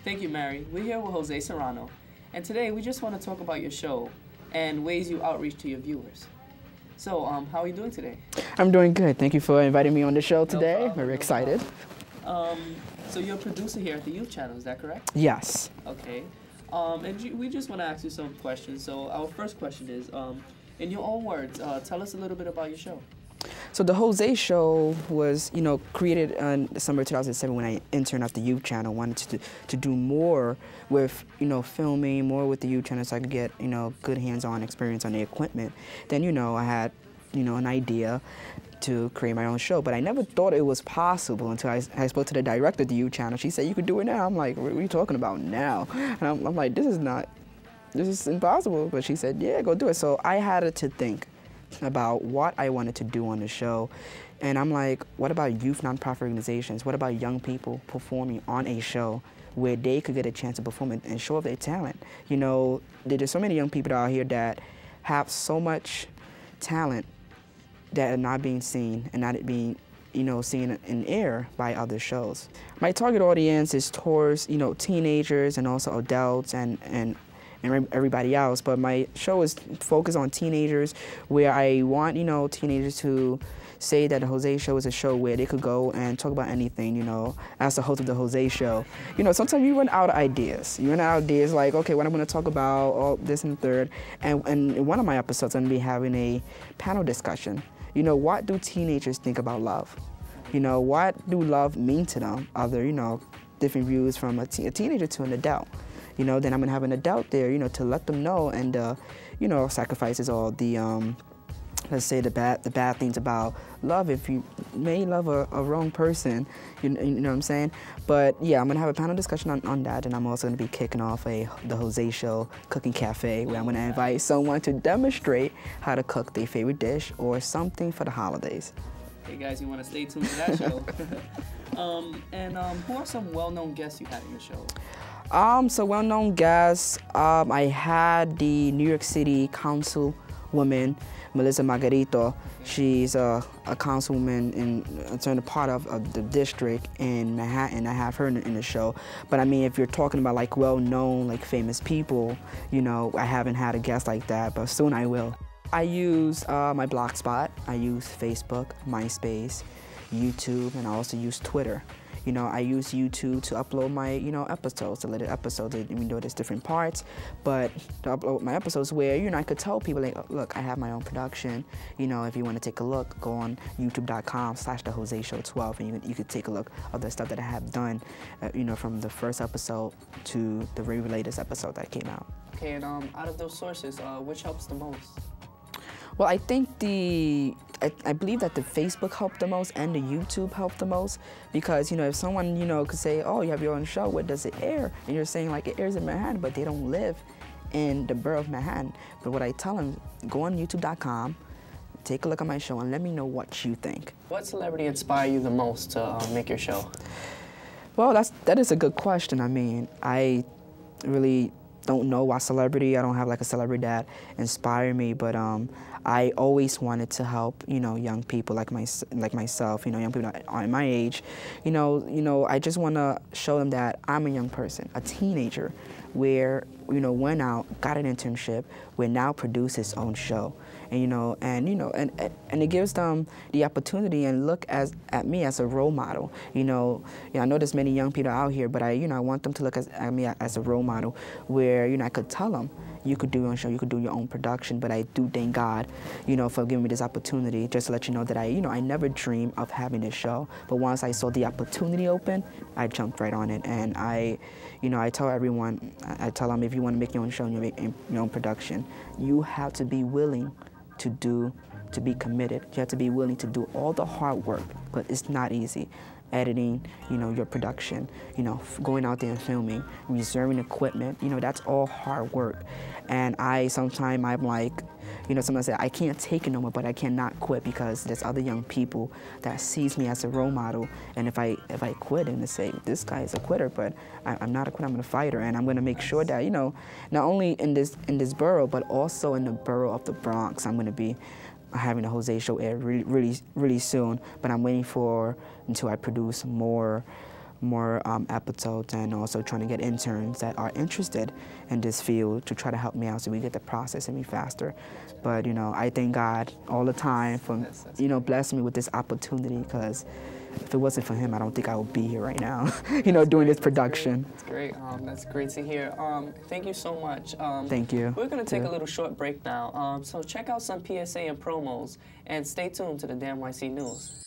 Thank you, Mary. We're here with Jose Serrano, and today we just want to talk about your show and ways you outreach to your viewers. So, how are you doing today? I'm doing good. Thank you for inviting me on the show today. No problem, Very excited. So you're a producer here at the Youth Channel, is that correct? Yes. Okay. We just want to ask you some questions. So our first question is, in your own words, tell us a little bit about your show. So the Jose Show was, created in December 2007 when I interned at the Youth Channel. Wanted to do more with, filming, more with the Youth Channel so I could get, good hands-on experience on the equipment. Then, I had, an idea to create my own show, but I never thought it was possible until I spoke to the director of the Youth Channel. She said, you could do it now. I'm like, what are you talking about now? And I'm like, this is impossible. But she said, yeah, go do it. So I had to think about what I wanted to do on the show. And I'm like, what about youth nonprofit organizations? What about young people performing on a show where they could get a chance to perform and show off their talent? There's so many young people out here that have so much talent that are not being seen and not being, seen in air by other shows. My target audience is towards, teenagers and also adults and everybody else, but my show is focused on teenagers, where I want, teenagers to say that the Jose Show is a show where they could go and talk about anything, as the host of the Jose Show. Sometimes you run out of ideas. You run out of ideas like, okay, what I'm gonna talk about, all this and third. And in one of my episodes, I'm gonna be having a panel discussion. What do teenagers think about love? What do love mean to them? Other, different views from a teenager to an adult. Then I'm gonna have an adult there, to let them know and, sacrifices all the, let's say the bad things about love if you may love a wrong person, you know what I'm saying? But yeah, I'm gonna have a panel discussion on that, and I'm also gonna be kicking off the Jose Show Cooking Cafe, where I'm gonna invite someone to demonstrate how to cook their favorite dish or something for the holidays. Hey guys, you wanna stay tuned to that show. Who are some well-known guests you had in your show? So well-known guests, I had the New York City Councilwoman, Melissa Margarito. She's a councilwoman in a part of the district in Manhattan. I have her in the show. But I mean, if you're talking about like well-known, like famous people, I haven't had a guest like that, but soon I will. I use my Blogspot. I use Facebook, MySpace, YouTube, and I also use Twitter. I use YouTube to upload my, episodes, the little episodes, even though there's different parts, but to upload my episodes where, I could tell people, like, look, I have my own production. If you want to take a look, go on youtube.com/thejoseshow12, and you could take a look of the stuff that I have done, from the first episode to the very latest episode that came out. Okay, and out of those sources, which helps the most? Well, I think I believe that the Facebook helped the most and the YouTube helped the most, because, if someone, could say, oh, you have your own show, where does it air? And you're saying, like, it airs in Manhattan, but they don't live in the borough of Manhattan. But what I tell them, go on youtube.com, take a look at my show, and let me know what you think. What celebrity inspired you the most to make your show? Well, that is a good question. I mean, I really don't know what celebrity. I don't have like a celebrity that inspired me, but I always wanted to help, young people like myself, young people that are my age. I just want to show them that I'm a young person, a teenager, where went out, got an internship, where now produce his own show, and it gives them the opportunity and look at me as a role model. I know there's many young people out here, but I want them to look at me as a role model, where I could tell them, you could do your own show, you could do your own production. But I do thank God, for giving me this opportunity. Just to let you know that I never dreamed of having this show, but once I saw the opportunity open, I jumped right on it. And I tell everyone, I tell them, if you want to make your own show and you make your own production, you have to be willing to be committed. You have to be willing to do all the hard work, but it's not easy. Editing, your production, going out there and filming, reserving equipment, that's all hard work. And sometimes I'm like, someone said, I can't take it no more, but I cannot quit, because there's other young people that sees me as a role model. And if I quit, and they say, this guy is a quitter, but I'm not a quitter, I'm a fighter. And I'm gonna make sure that, not only in this borough, but also in the borough of the Bronx, I'm gonna be having a Jose Show air really soon. But I'm waiting until I produce more more episodes, and also trying to get interns that are interested in this field to try to help me out so we get the process and be faster. But I thank God all the time for blessing me with this opportunity, because if it wasn't for him, I don't think I would be here right now, doing this production. That's great. That's great to hear. Thank you so much. Thank you. We're going to take a little short break now. So check out some PSA and promos, and stay tuned to the D.A.M.N News.